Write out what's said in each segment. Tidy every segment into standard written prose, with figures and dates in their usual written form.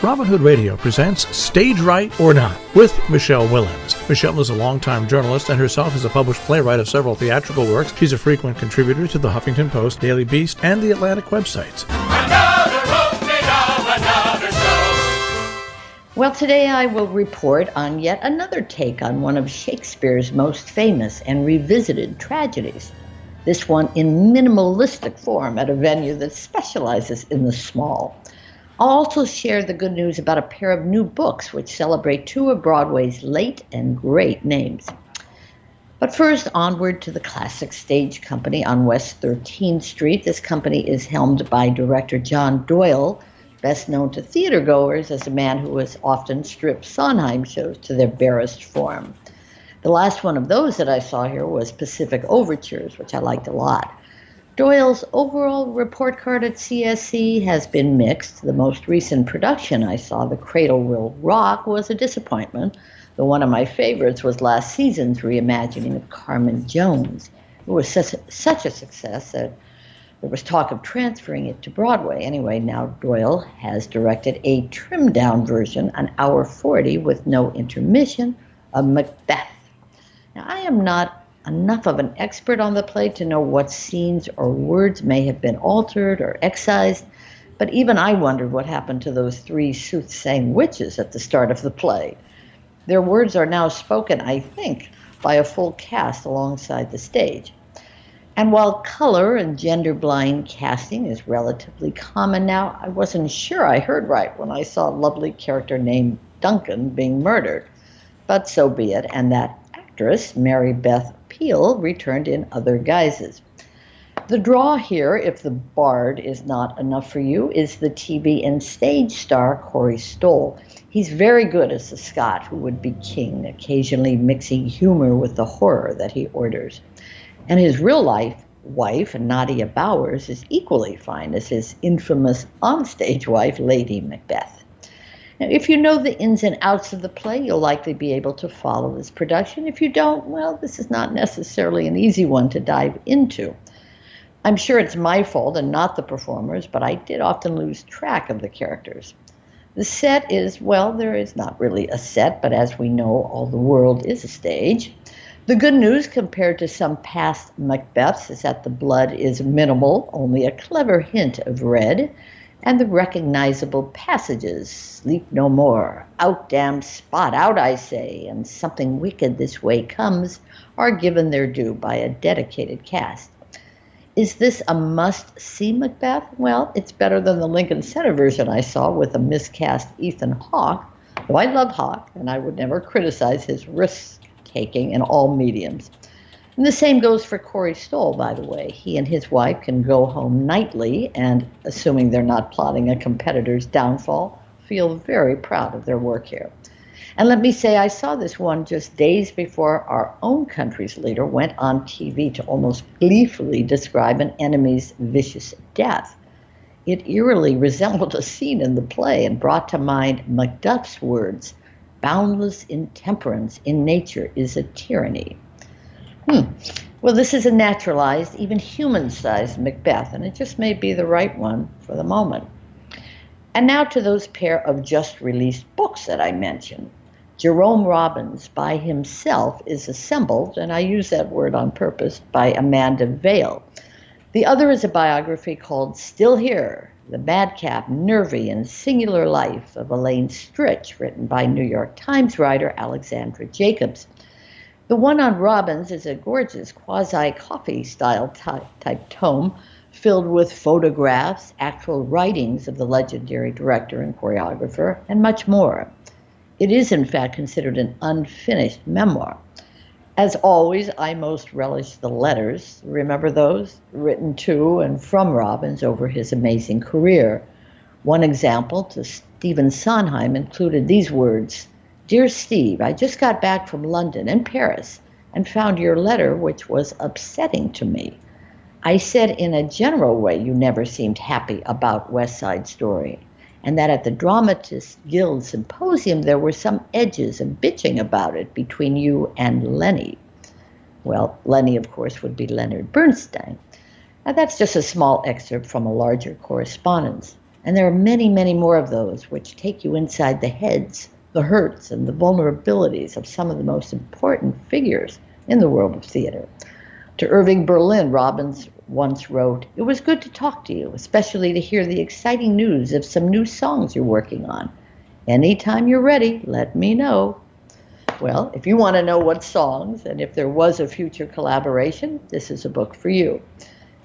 Robin Hood Radio presents Stage Right or Not with Michele Willens. Michele is a longtime journalist and herself is a published playwright of several theatrical works. She's a frequent contributor to the Huffington Post, Daily Beast, and the Atlantic websites. Another show. Well, today I will report on yet another take on one of Shakespeare's most famous and revisited tragedies. This one in minimalistic form at a venue that specializes in the small. I'll also share the good news about a pair of new books which celebrate two of Broadway's late and great names. But first, onward to the Classic Stage Company on West 13th Street. This company is helmed by director John Doyle, best known to theatergoers as a man who has often stripped Sondheim shows to their barest form. The last one of those that I saw here was Pacific Overtures, which I liked a lot. Doyle's overall report card at CSC has been mixed. The most recent production I saw, The Cradle Will Rock, was a disappointment. Though one of my favorites was last season's reimagining of Carmen Jones. It was such a success that there was talk of transferring it to Broadway. Anyway, now Doyle has directed a trimmed-down version, an hour 40 with no intermission, of Macbeth. Now, I am not enough of an expert on the play to know what scenes or words may have been altered or excised, but even I wondered what happened to those three soothsaying witches at the start of the play. Their words are now spoken, I think, by a full cast alongside the stage. And while color and gender-blind casting is relatively common now, I wasn't sure I heard right when I saw a lovely character named Duncan being murdered. But so be it, and that actress, Mary Beth Peel, returned in other guises. The draw here, if the bard is not enough for you, is the TV and stage star Corey Stoll. He's very good as the Scot who would be king, occasionally mixing humor with the horror that he orders. And his real-life wife, Nadia Bowers, is equally fine as his infamous onstage wife, Lady Macbeth. Now, if you know the ins and outs of the play, you'll likely be able to follow this production. If you don't, well, this is not necessarily an easy one to dive into. I'm sure it's my fault and not the performers, but I did often lose track of the characters. The set is, well, there is not really a set, but as we know, all the world is a stage. The good news compared to some past Macbeths is that the blood is minimal, only a clever hint of red, and the recognizable passages, sleep no more, out damned spot, out I say, and something wicked this way comes, are given their due by a dedicated cast. Is this a must-see Macbeth? Well, it's better than the Lincoln Center version I saw with a miscast Ethan Hawke, though I love Hawke, and I would never criticize his risk-taking in all mediums. And the same goes for Corey Stoll, by the way. He and his wife can go home nightly and, assuming they're not plotting a competitor's downfall, feel very proud of their work here. And let me say, I saw this one just days before our own country's leader went on TV to almost gleefully describe an enemy's vicious death. It eerily resembled a scene in the play and brought to mind Macduff's words, "Boundless intemperance in nature is a tyranny." Well, this is a naturalized, even human-sized Macbeth, and it just may be the right one for the moment. And now to those pair of just-released books that I mentioned. Jerome Robbins, by himself, is assembled, and I use that word on purpose, by Amanda Vale. The other is a biography called Still Here, The Madcap, Nervy, and Singular Life of Elaine Stritch, written by New York Times writer Alexandra Jacobs. The one on Robbins is a gorgeous quasi-coffee-style type tome filled with photographs, actual writings of the legendary director and choreographer, and much more. It is, in fact, considered an unfinished memoir. As always, I most relish the letters. Remember those? Written to and from Robbins over his amazing career. One example to Stephen Sondheim included these words: "Dear Steve, I just got back from London and Paris and found your letter, which was upsetting to me. I said in a general way you never seemed happy about West Side Story, and that at the Dramatists Guild Symposium there were some edges and bitching about it between you and Lenny." Well, Lenny, of course, would be Leonard Bernstein. Now, that's just a small excerpt from a larger correspondence. And there are many, many more of those which take you inside the heads, the hurts, and the vulnerabilities of some of the most important figures in the world of theater. To Irving Berlin, Robbins once wrote, "It was good to talk to you, especially to hear the exciting news of some new songs you're working on. Anytime you're ready, let me know." Well, if you want to know what songs and if there was a future collaboration, this is a book for you.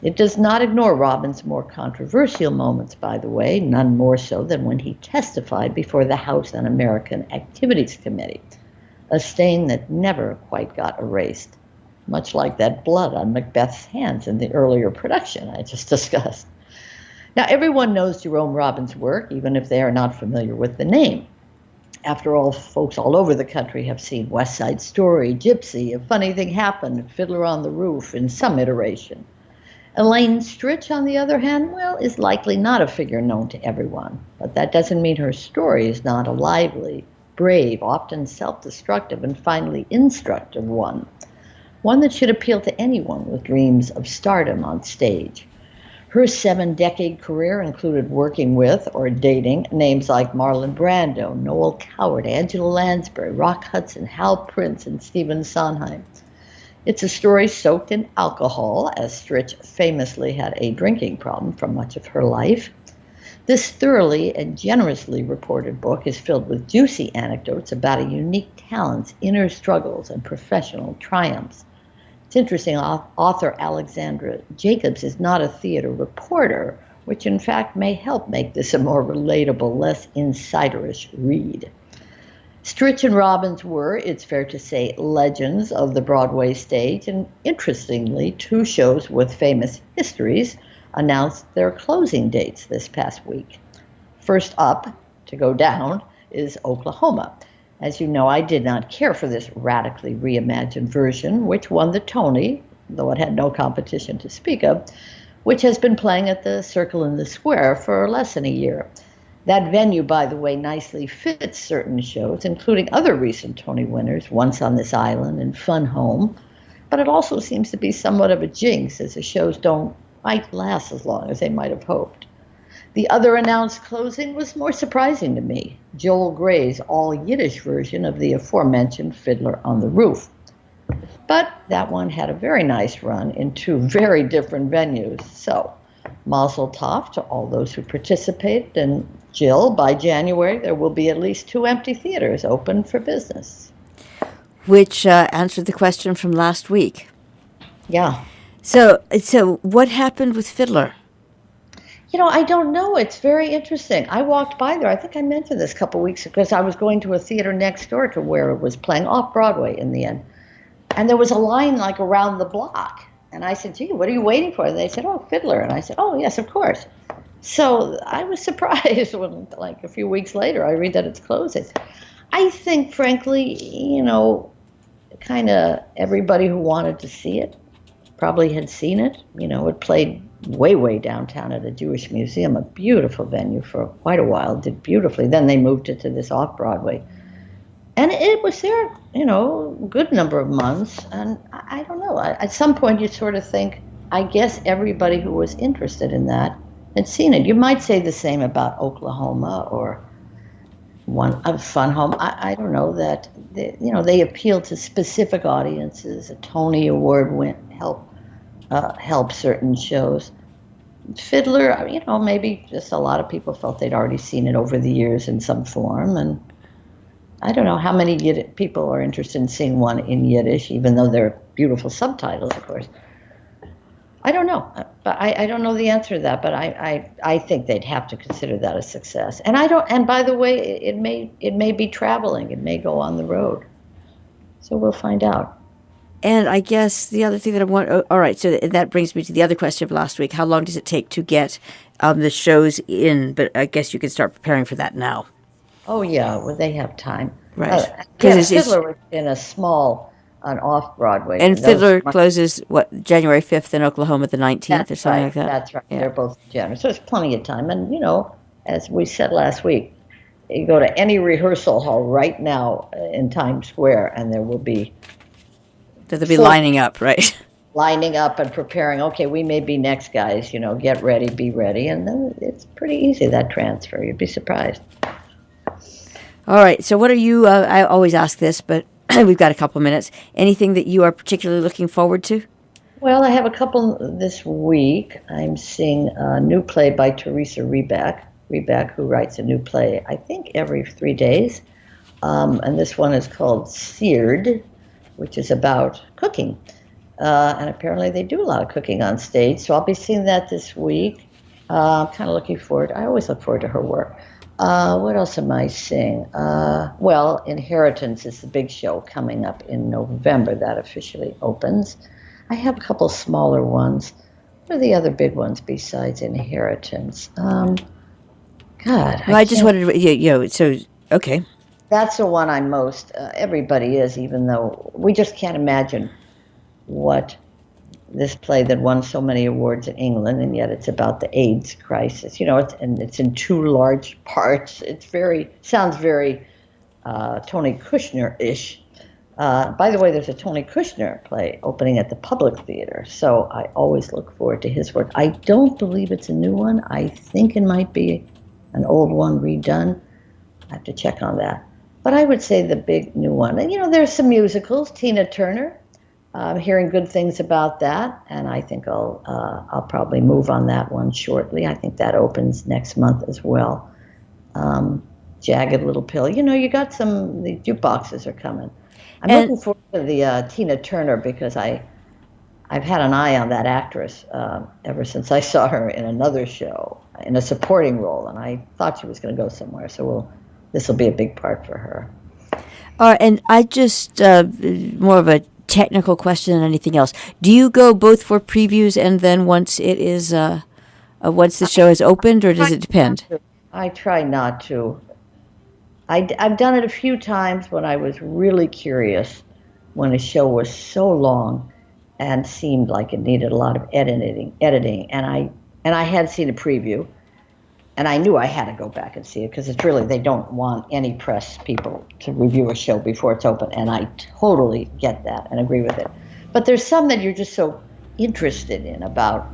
It does not ignore Robbins' more controversial moments, by the way, none more so than when he testified before the House Un-American Activities Committee, a stain that never quite got erased, much like that blood on Macbeth's hands in the earlier production I just discussed. Now, everyone knows Jerome Robbins' work, even if they are not familiar with the name. After all, folks all over the country have seen West Side Story, Gypsy, A Funny Thing Happened, Fiddler on the Roof in some iteration. Elaine Stritch, on the other hand, well, is likely not a figure known to everyone, but that doesn't mean her story is not a lively, brave, often self-destructive, and finally instructive one that should appeal to anyone with dreams of stardom on stage. Her 7-decade career included working with or dating names like Marlon Brando, Noel Coward, Angela Lansbury, Rock Hudson, Hal Prince, and Stephen Sondheim. It's a story soaked in alcohol, as Stritch famously had a drinking problem for much of her life. This thoroughly and generously reported book is filled with juicy anecdotes about a unique talent's inner struggles and professional triumphs. It's interesting, author Alexandra Jacobs is not a theater reporter, which in fact may help make this a more relatable, less insiderish read. Stritch and Robbins were, it's fair to say, legends of the Broadway stage, and interestingly, 2 shows with famous histories announced their closing dates this past week. First up, to go down, is Oklahoma. As you know, I did not care for this radically reimagined version, which won the Tony, though it had no competition to speak of, which has been playing at the Circle in the Square for less than a year. That venue, by the way, nicely fits certain shows, including other recent Tony winners, Once on This Island and Fun Home, but it also seems to be somewhat of a jinx, as the shows don't quite last as long as they might have hoped. The other announced closing was more surprising to me, Joel Gray's all-Yiddish version of the aforementioned Fiddler on the Roof. But that one had a very nice run in 2 very different venues, so Mazel tov to all those who participated, and Jill, by January there will be at least 2 empty theaters open for business. Which answered the question from last week. Yeah. So what happened with Fiddler? I don't know. It's very interesting. I walked by there. I think I mentioned this a couple of weeks ago because I was going to a theater next door to where it was playing, off Broadway in the end. And there was a line like around the block. And I said, "Gee, what are you waiting for?" And they said, "Oh, Fiddler." And I said, "Oh, yes, of course." So I was surprised when, like, a few weeks later, I read that it's closing. I think, frankly, kind of everybody who wanted to see it probably had seen it. It played way, way downtown at a Jewish museum, a beautiful venue for quite a while, did beautifully. Then they moved it to this off-Broadway. And it was there, a good number of months. And I don't know, at some point you sort of think, I guess everybody who was interested in that had seen it. You might say the same about Oklahoma or one of Fun Home. I don't know, that they appeal to specific audiences. A Tony Award help certain shows. Fiddler, maybe just a lot of people felt they'd already seen it over the years in some form, and I don't know how many people are interested in seeing one in Yiddish, even though they're beautiful subtitles, of course. I don't know, but I don't know the answer to that. But I think they'd have to consider that a success. And And by the way, it may be traveling. It may go on the road. So we'll find out. And I guess the other thing that I want... all right, so that brings me to the other question of last week. How long does it take to get the shows in? But I guess you can start preparing for that now. Oh, yeah. Well, they have time. Right. Fiddler was in a small, off-Broadway. And Fiddler closes, January 5th in Oklahoma, the 19th or something like that? That's right. Yeah. They're both in January. So there's plenty of time. And, as we said last week, you go to any rehearsal hall right now in Times Square, and there will be... They'll be lining up, right? lining up and preparing. Okay, we may be next, guys. Get ready, be ready, and then it's pretty easy, that transfer. You'd be surprised. All right. So what are you? I always ask this, but we've got a couple minutes. Anything that you are particularly looking forward to? Well, I have a couple this week. I'm seeing a new play by Teresa Rebeck, who writes a new play, I think, every 3 days. And this one is called Seared, which is about cooking. And apparently they do a lot of cooking on stage, so I'll be seeing that this week. I'm kind of looking forward. I always look forward to her work. What else am I seeing? Well, Inheritance is the big show coming up in November. That officially opens. I have a couple smaller ones. What are the other big ones besides Inheritance? I just wanted to, okay. That's the one I'm most, everybody is, even though we just can't imagine what this play that won so many awards in England, and yet it's about the AIDS crisis. It's in 2 large parts. Sounds very Tony Kushner-ish. By the way, there's a Tony Kushner play opening at the Public Theater, so I always look forward to his work. I don't believe it's a new one. I think it might be an old one redone. I have to check on that. But I would say the big new one. And, there's some musicals. Tina Turner. I'm hearing good things about that, and I think I'll probably move on that one shortly. I think that opens next month as well. Jagged Little Pill. You got the jukeboxes are coming. I'm looking forward to the Tina Turner because I've had an eye on that actress ever since I saw her in another show in a supporting role, and I thought she was going to go somewhere. So this will be a big part for her. And I just more of a technical question than anything else. Do you go both for previews and then once it is once the show is opened, or does it depend? I try not to. I've done it a few times when I was really curious, when a show was so long and seemed like it needed a lot of editing, and I had seen a preview, and I knew I had to go back and see it because they don't want any press people to review a show before it's open, and I totally get that and agree with it. But there's some that you're just so interested in about,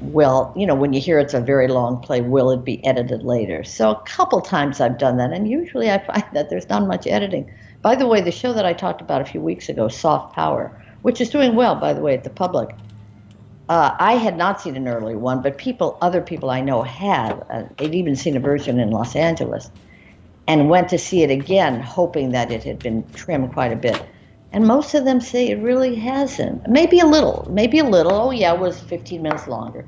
when you hear it's a very long play, will it be edited later? So a couple times I've done that, and usually I find that there's not much editing. By the way, the show that I talked about a few weeks ago, Soft Power, which is doing well, by the way, at the Public, I had not seen an early one, but other people I know had. They'd even seen a version in Los Angeles and went to see it again, hoping that it had been trimmed quite a bit. And most of them say it really hasn't. Maybe a little. Oh, yeah, it was 15 minutes longer.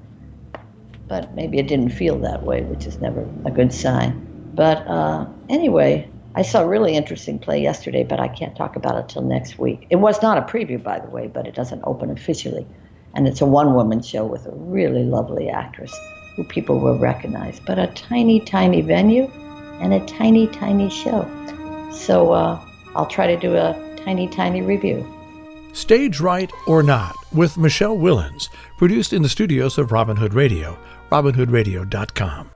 But maybe it didn't feel that way, which is never a good sign. But anyway, I saw a really interesting play yesterday, but I can't talk about it till next week. It was not a preview, by the way, but it doesn't open officially. And it's a one-woman show with a really lovely actress who people will recognize. But a tiny, tiny venue and a tiny, tiny show. So I'll try to do a tiny, tiny review. Stage Right or Not with Michele Willens, produced in the studios of Robin Hood Radio, robinhoodradio.com.